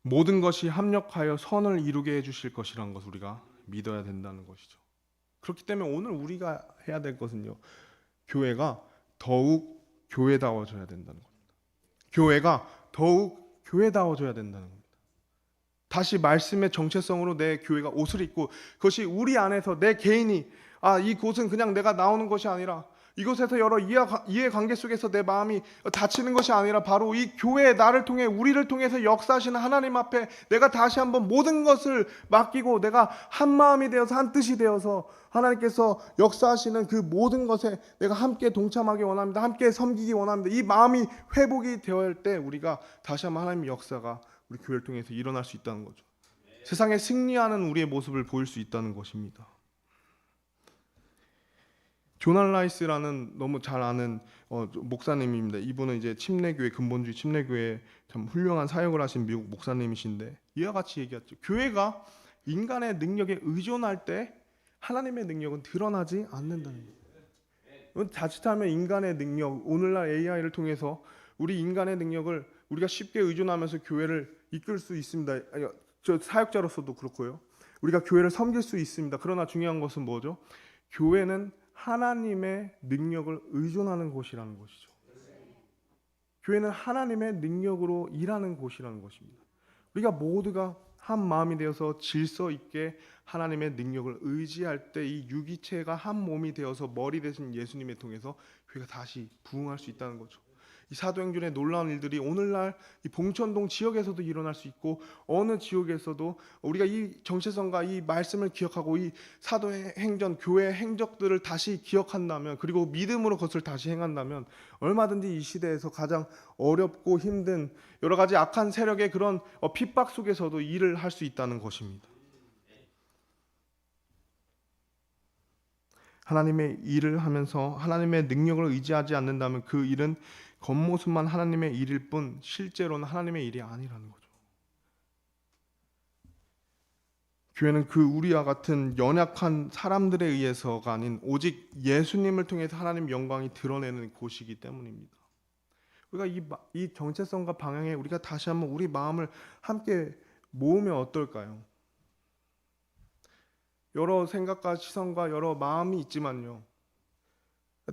모든 것이 합력하여 선을 이루게 해주실 것이라는 것을 우리가 믿어야 된다는 것이죠. 그렇기 때문에 오늘 우리가 해야 될 것은요, 교회가 더욱 교회다워져야 된다는 겁니다. 교회가 더욱 교회다워져야 된다는 겁니다. 다시 말씀의 정체성으로 내 교회가 옷을 입고 그것이 우리 안에서 내 개인이 이곳은 그냥 내가 나오는 것이 아니라 이곳에서 여러 이해관계 속에서 내 마음이 다치는 것이 아니라 바로 이 교회 나를 통해 우리를 통해서 역사하시는 하나님 앞에 내가 다시 한번 모든 것을 맡기고 내가 한 마음이 되어서 한 뜻이 되어서 하나님께서 역사하시는 그 모든 것에 내가 함께 동참하기 원합니다. 함께 섬기기 원합니다. 이 마음이 회복이 되어야 할 때 우리가 다시 한번 하나님의 역사가 우리 교회를 통해서 일어날 수 있다는 거죠. 세상에 승리하는 우리의 모습을 보일 수 있다는 것입니다. 조난 라이스라는 너무 잘 아는 목사님입니다. 이분은 이제 침례교회, 근본주의 침례교회 참 훌륭한 사역을 하신 미국 목사님이신데 이와 같이 얘기했죠. 교회가 인간의 능력에 의존할 때 하나님의 능력은 드러나지 않는다는 거예요. 자칫하면 인간의 능력, 오늘날 AI를 통해서 우리 인간의 능력을 우리가 쉽게 의존하면서 교회를 이끌 수 있습니다. 저 사역자로서도 그렇고요. 우리가 교회를 섬길 수 있습니다. 그러나 중요한 것은 뭐죠? 교회는 하나님의 능력을 의존하는 곳이라는 것이죠. 교회는 하나님의 능력으로 일하는 곳이라는 것입니다. 우리가 모두가 한 마음이 되어서 질서 있게 하나님의 능력을 의지할 때 이 유기체가 한 몸이 되어서 머리 되신 예수님을 통해서 교회가 다시 부흥할 수 있다는 거죠. 이 사도행전의 놀라운 일들이 오늘날 이 봉천동 지역에서도 일어날 수 있고 어느 지역에서도 우리가 이 정체성과 이 말씀을 기억하고 이 사도의 행전, 교회의 행적들을 다시 기억한다면 그리고 믿음으로 그것을 다시 행한다면 얼마든지 이 시대에서 가장 어렵고 힘든 여러 가지 악한 세력의 그런 핍박 속에서도 일을 할 수 있다는 것입니다. 하나님의 일을 하면서 하나님의 능력을 의지하지 않는다면 그 일은 겉모습만 하나님의 일일 뿐 실제로는 하나님의 일이 아니라는 거죠. 교회는 그 우리와 같은 연약한 사람들에 의해서가 아닌 오직 예수님을 통해서 하나님 영광이 드러내는 곳이기 때문입니다. 우리가 이 정체성과 방향에 우리가 다시 한번 우리 마음을 함께 모으면 어떨까요? 여러 생각과 시선과 여러 마음이 있지만요.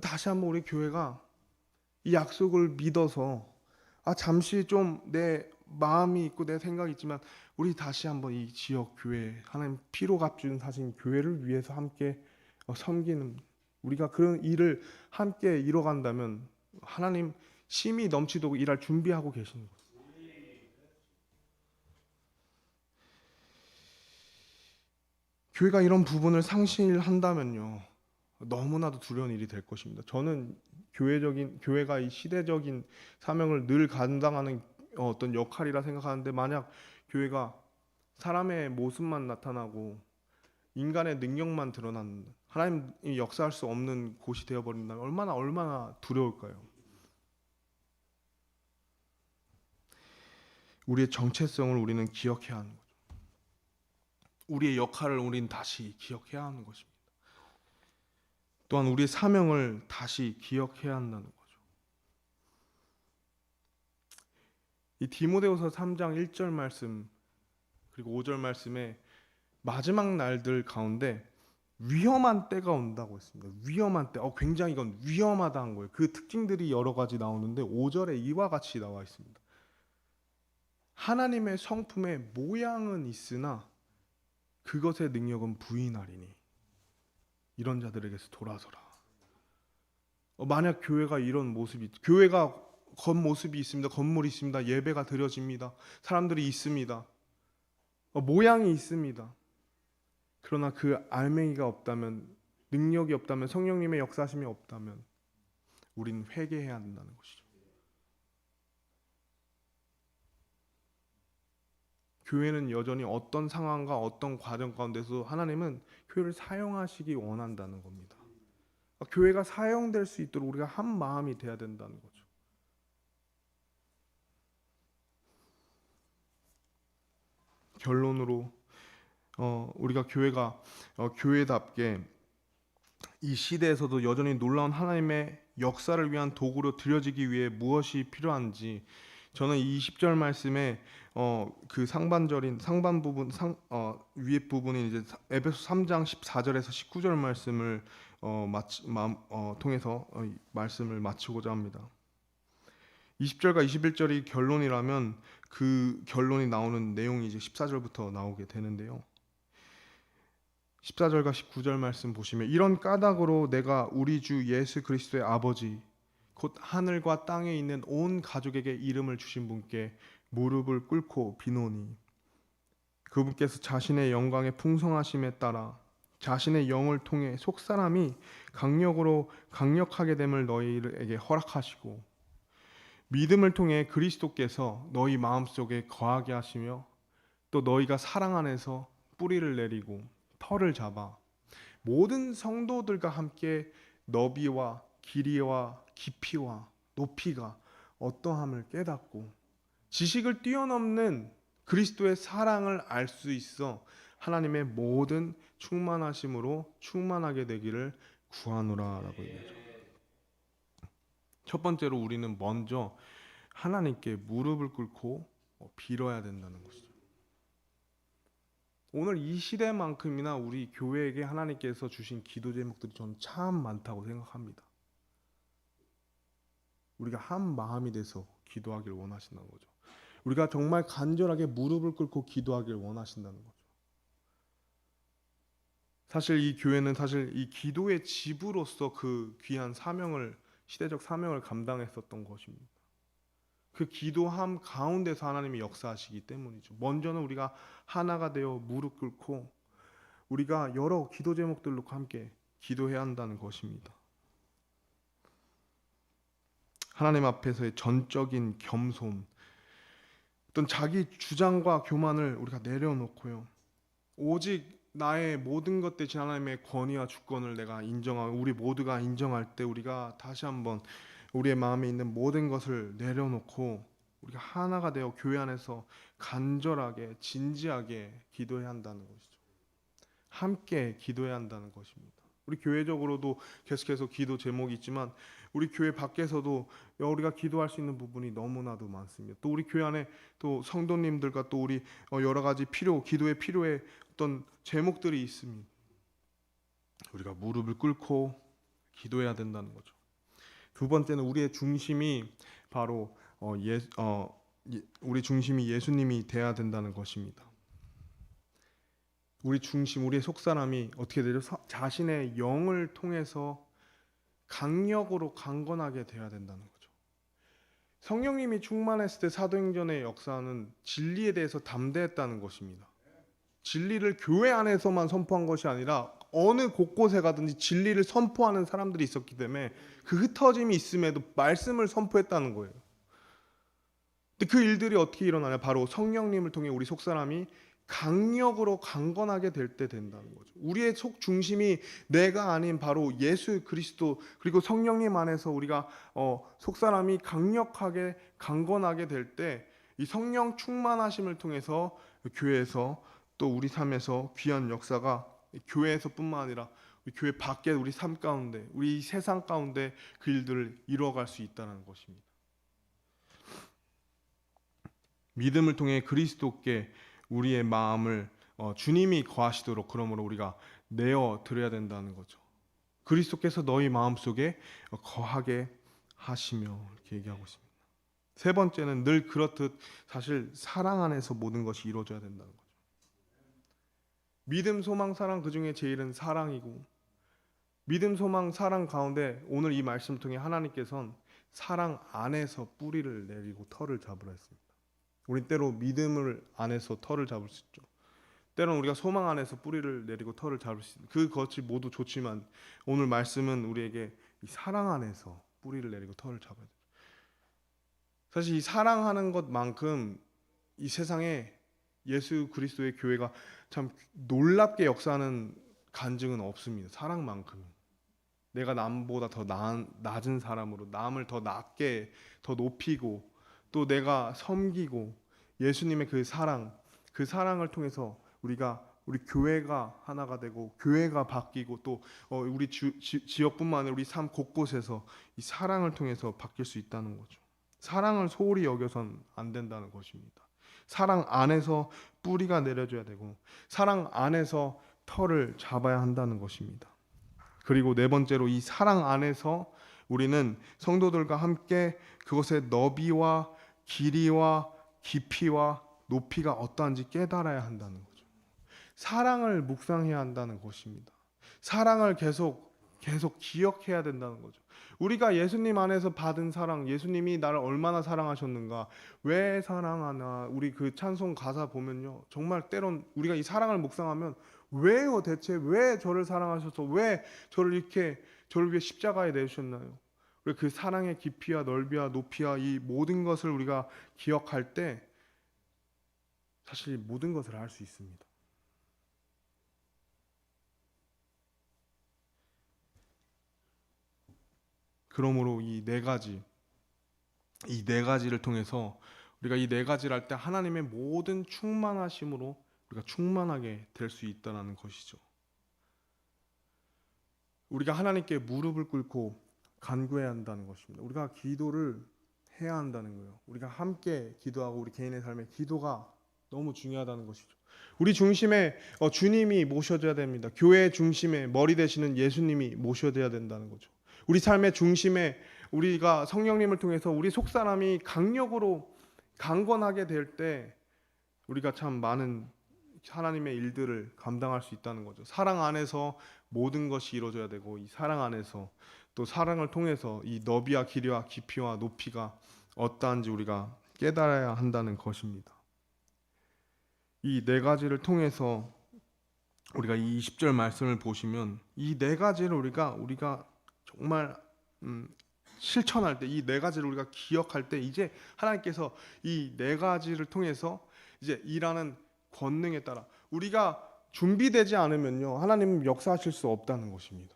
다시 한번 우리 교회가 이 약속을 믿어서 잠시 좀 내 마음이 있고 내 생각이 있지만 우리 다시 한번 이 지역 교회 하나님 피로 값준 사신 교회를 위해서 함께 섬기는 우리가 그런 일을 함께 이뤄간다면 하나님 심히 넘치도록 일할 준비하고 계시는 거예요. 교회가 이런 부분을 상실한다면요 너무나도 두려운 일이 될 것입니다. 저는 교회가 이 시대적인 사명을 늘 감당하는 어떤 역할이라 생각하는데 만약 교회가 사람의 모습만 나타나고 인간의 능력만 드러나는 하나님이 역사할 수 없는 곳이 되어버린다면 얼마나 두려울까요? 우리의 정체성을 우리는 기억해야 하는 거죠. 우리의 역할을 우리는 다시 기억해야 하는 것입니다. 또한 우리의 사명을 다시 기억해야 한다는 거죠. 이 디모데후서 3장 1절 말씀 그리고 5절 말씀에 마지막 날들 가운데 위험한 때가 온다고 했습니다. 위험한 때. 굉장히 이건 위험하다는 거예요. 그 특징들이 여러 가지 나오는데 5절에 이와 같이 나와 있습니다. 하나님의 성품의 모양은 있으나 그것의 능력은 부인하리니 이런 자들에게서 돌아서라. 만약 교회가 이런 모습이, 교회가 겉모습이 있습니다. 건물이 있습니다. 예배가 드려집니다. 사람들이 있습니다. 모양이 있습니다. 그러나 그 알맹이가 없다면, 능력이 없다면, 성령님의 역사심이 없다면 우리는 회개해야 한다는 것이죠. 교회는 여전히 어떤 상황과 어떤 과정 가운데서 하나님은 교회를 사용하시기 원한다는 겁니다. 교회가 사용될 수 있도록 우리가 한 마음이 돼야 된다는 거죠. 결론으로 우리가 교회가 교회답게 이 시대에서도 여전히 놀라운 하나님의 역사를 위한 도구로 드려지기 위해 무엇이 필요한지 저는 이 20절 말씀에 그 상반절인 상반 부분 위에 부분인 이제 에베소 3장 14절에서 19절 말씀을 통해서 말씀을 마치고자 합니다. 20절과 21절이 결론이라면 그 결론이 나오는 내용이 이제 14절부터 나오게 되는데요. 14절과 19절 말씀 보시면 이런 까닭으로 내가 우리 주 예수 그리스도의 아버지 곧 하늘과 땅에 있는 온 가족에게 이름을 주신 분께 무릎을 꿇고 비노니 그분께서 자신의 영광의 풍성하심에 따라 자신의 영을 통해 속사람이 강력하게 됨을 너희에게 허락하시고 믿음을 통해 그리스도께서 너희 마음속에 거하게 하시며 또 너희가 사랑 안에서 뿌리를 내리고 털을 잡아 모든 성도들과 함께 너비와 길이와 깊이와 높이가 어떠함을 깨닫고 지식을 뛰어넘는 그리스도의 사랑을 알 수 있어 하나님의 모든 충만하심으로 충만하게 되기를 구하노라라고 얘기하죠. 첫 번째로 우리는 먼저 하나님께 무릎을 꿇고 빌어야 된다는 것이죠. 오늘 이 시대만큼이나 우리 교회에게 하나님께서 주신 기도 제목들이 저는 참 많다고 생각합니다. 우리가 한 마음이 돼서 기도하기를 원하신다는 거죠. 우리가 정말 간절하게 무릎을 꿇고 기도하기를 원하신다는 거죠. 사실 이 교회는 사실 이 기도의 집으로서 그 귀한 사명을 시대적 사명을 감당했었던 것입니다. 그 기도함 가운데서 하나님이 역사하시기 때문이죠. 먼저는 우리가 하나가 되어 무릎 꿇고 우리가 여러 기도 제목들로 함께 기도해야 한다는 것입니다. 하나님 앞에서의 전적인 겸손, 어떤 자기 주장과 교만을 우리가 내려놓고요. 오직 나의 모든 것 대신 하나님의 권위와 주권을 내가 인정하고 우리 모두가 인정할 때 우리가 다시 한번 우리의 마음에 있는 모든 것을 내려놓고 우리가 하나가 되어 교회 안에서 간절하게 진지하게 기도해야 한다는 것이죠. 함께 기도해야 한다는 것입니다. 우리 교회적으로도 계속해서 기도 제목이 있지만 우리 교회 밖에서도 우리가 기도할 수 있는 부분이 너무나도 많습니다. 또 우리 교회 안에 또 성도님들과 또 우리 여러 가지 기도의 필요의 어떤 제목들이 있습니다. 우리가 무릎을 꿇고 기도해야 된다는 거죠. 두 번째는 우리의 중심이 바로 우리 중심이 예수님이 돼야 된다는 것입니다. 우리 중심, 우리의 속사람이 어떻게 되죠? 자신의 영을 통해서 강력으로 강건하게 돼야 된다는 거죠. 성령님이 충만했을 때 사도행전의 역사는 진리에 대해서 담대했다는 것입니다. 진리를 교회 안에서만 선포한 것이 아니라 어느 곳곳에 가든지 진리를 선포하는 사람들이 있었기 때문에 그 흩어짐이 있음에도 말씀을 선포했다는 거예요. 근데 그 일들이 어떻게 일어나냐? 바로 성령님을 통해 우리 속사람이 강력으로 강건하게 될 때 된다는 거죠. 우리의 속 중심이 내가 아닌 바로 예수 그리스도 그리고 성령님 안에서 우리가 속사람이 강력하게 강건하게 될 때 이 성령 충만하심을 통해서 교회에서 또 우리 삶에서 귀한 역사가 교회에서뿐만 아니라 우리 교회 밖에 우리 삶 가운데 우리 세상 가운데 그 일들을 이루어갈 수 있다는 것입니다. 믿음을 통해 그리스도께 우리의 마음을 주님이 거하시도록 그러므로 우리가 내어 드려야 된다는 거죠. 그리스도께서 너희 마음속에 거하게 하시며 이렇게 얘기하고 있습니다. 세 번째는 늘 그렇듯 사실 사랑 안에서 모든 것이 이루어져야 된다는 거죠. 믿음, 소망, 사랑 그 중에 제일은 사랑이고 믿음, 소망, 사랑 가운데 오늘 이 말씀을 통해 하나님께서는 사랑 안에서 뿌리를 내리고 털을 잡으라 했습니다. 우리 때로 믿음을 안에서 털을 잡을 수 있죠. 때로는 우리가 소망 안에서 뿌리를 내리고 털을 잡을 수 있는 그것이 모두 좋지만 오늘 말씀은 우리에게 이 사랑 안에서 뿌리를 내리고 털을 잡아야 돼요. 사실 이 사랑하는 것만큼 이 세상에 예수 그리스도의 교회가 참 놀랍게 역사하는 간증은 없습니다. 사랑만큼. 내가 남보다 더 낮은 사람으로 남을 더 낮게 더 높이고 또 내가 섬기고 예수님의 그 사랑을 통해서 우리 교회가 하나가 되고 교회가 바뀌고 또 우리 지역뿐만 아니라 우리 삶 곳곳에서 이 사랑을 통해서 바뀔 수 있다는 거죠. 사랑을 소홀히 여겨선 안 된다는 것입니다. 사랑 안에서 뿌리가 내려져야 되고 사랑 안에서 털을 잡아야 한다는 것입니다. 그리고 네 번째로 이 사랑 안에서 우리는 성도들과 함께 그것의 너비와 길이와 깊이와 높이가 어떠한지 깨달아야 한다는 거죠. 사랑을 묵상해야 한다는 것입니다. 사랑을 계속 기억해야 된다는 거죠. 우리가 예수님 안에서 받은 사랑, 예수님이 나를 얼마나 사랑하셨는가, 왜 사랑하나, 우리 그 찬송 가사 보면요. 정말 때론 우리가 이 사랑을 묵상하면 왜요 대체 왜 저를 사랑하셔서 왜 저를 위해 십자가에 내주셨나요? 우리 그 사랑의 깊이와 넓이와 높이와 이 모든 것을 우리가 기억할 때 사실 모든 것을 알 수 있습니다. 그러므로 이 네 가지를 통해서 우리가 이 네 가지를 할 때 하나님의 모든 충만하심으로 우리가 충만하게 될 수 있다는 것이죠. 우리가 하나님께 무릎을 꿇고 간구해야 한다는 것입니다. 우리가 기도를 해야 한다는 거예요. 우리가 함께 기도하고 우리 개인의 삶에 기도가 너무 중요하다는 것이죠. 우리 중심에 주님이 모셔져야 됩니다. 교회 중심에 머리 되시는 예수님이 모셔져야 된다는 거죠. 우리 삶의 중심에 우리가 성령님을 통해서 우리 속사람이 강력으로 강건하게 될 때 우리가 참 많은 하나님의 일들을 감당할 수 있다는 거죠. 사랑 안에서 모든 것이 이루어져야 되고 이 사랑 안에서 또 사랑을 통해서 이 너비와 길이와 깊이와 높이가 어떠한지 우리가 깨달아야 한다는 것입니다. 이 네 가지를 통해서 우리가 이 20절 말씀을 보시면 이 네 가지를 우리가 정말 실천할 때 이 네 가지를 우리가 기억할 때 이제 하나님께서 이 네 가지를 통해서 이제 일하는 권능에 따라 우리가 준비되지 않으면요 하나님은 역사하실 수 없다는 것입니다.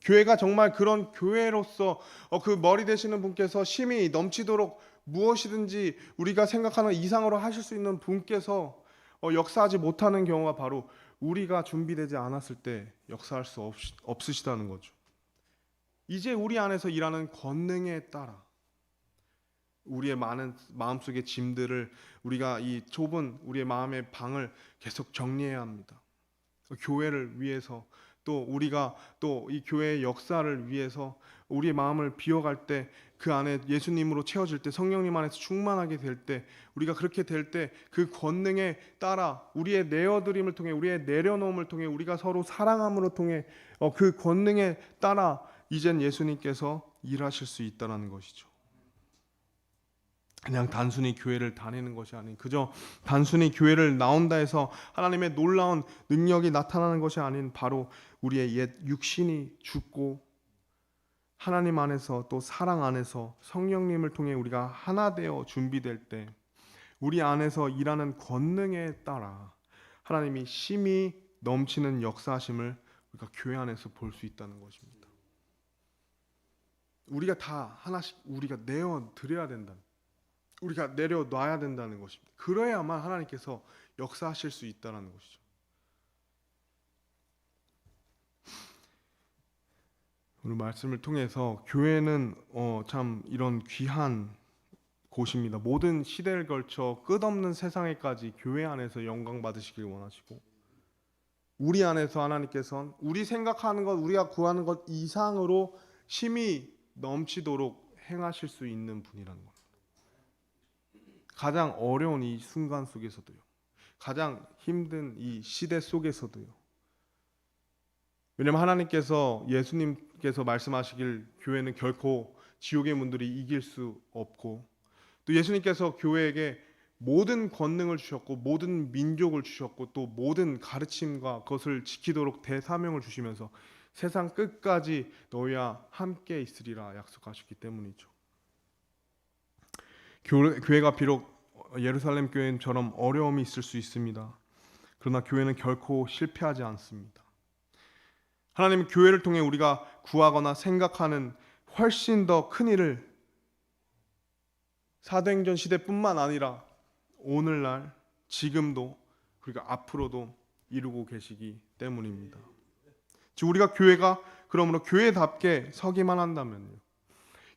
교회가 정말 그런 교회로서 그 머리 되시는 분께서 힘이 넘치도록 무엇이든지 우리가 생각하는 이상으로 하실 수 있는 분께서 역사하지 못하는 경우가 바로 우리가 준비되지 않았을 때 역사할 수 없으시다는 거죠. 이제 우리 안에서 일하는 권능에 따라 우리의 많은 마음속의 짐들을 우리가 이 좁은 우리의 마음의 방을 계속 정리해야 합니다. 교회를 위해서 또 우리가 또 이 교회의 역사를 위해서 우리의 마음을 비워갈 때 그 안에 예수님으로 채워질 때 성령님 안에서 충만하게 될 때 우리가 그렇게 될 때 그 권능에 따라 우리의 내어드림을 통해 우리의 내려놓음을 통해 우리가 서로 사랑함으로 통해 그 권능에 따라 이젠 예수님께서 일하실 수 있다는 것이죠. 그냥 단순히 교회를 다니는 것이 아닌 그저 단순히 교회를 나온다 해서 하나님의 놀라운 능력이 나타나는 것이 아닌 바로 우리의 옛 육신이 죽고 하나님 안에서 또 사랑 안에서 성령님을 통해 우리가 하나 되어 준비될 때 우리 안에서 일하는 권능에 따라 하나님이 심히 넘치는 역사하심을 우리가 교회 안에서 볼 수 있다는 것입니다. 우리가 다 하나씩 우리가 내어 드려야 된다는 우리가 내려놔야 된다는 것입니다. 그래야만 하나님께서 역사하실 수 있다는 것이죠. 오늘 말씀을 통해서 교회는 참 이런 귀한 곳입니다. 모든 시대를 걸쳐 끝없는 세상에까지 교회 안에서 영광 받으시길 원하시고, 우리 안에서 하나님께서는 우리 생각하는 것, 우리가 구하는 것 이상으로 힘이 넘치도록 행하실 수 있는 분이라는 겁니다. 가장 어려운 이 순간 속에서도요, 가장 힘든 이 시대 속에서도요. 왜냐하면 하나님께서, 예수님께서 말씀하시길 교회는 결코 지옥의 문들이 이길 수 없고, 또 예수님께서 교회에게 모든 권능을 주셨고 모든 민족을 주셨고 또 모든 가르침과 그것을 지키도록 대사명을 주시면서 세상 끝까지 너희와 함께 있으리라 약속하셨기 때문이죠. 교회가 비록 예루살렘 교회처럼 어려움이 있을 수 있습니다. 그러나 교회는 결코 실패하지 않습니다. 하나님은 교회를 통해 우리가 구하거나 생각하는 훨씬 더 큰 일을 사도행전 시대뿐만 아니라 오늘날, 지금도, 그리고 앞으로도 이루고 계시기 때문입니다. 즉 우리가 교회가 그러므로 교회답게 서기만 한다면요,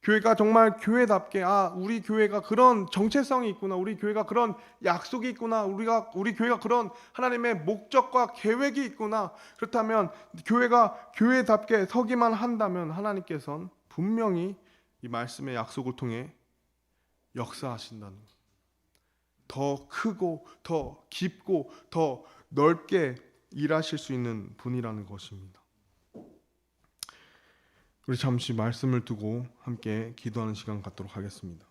교회가 정말 교회답게, 우리 교회가 그런 정체성이 있구나, 우리 교회가 그런 약속이 있구나, 우리 교회가 그런 하나님의 목적과 계획이 있구나, 그렇다면 교회가 교회답게 서기만 한다면 하나님께서는 분명히 이 말씀의 약속을 통해 역사하신다는 것, 더 크고 더 깊고 더 넓게 일하실 수 있는 분이라는 것입니다. 우리 잠시 말씀을 두고 함께 기도하는 시간 갖도록 하겠습니다.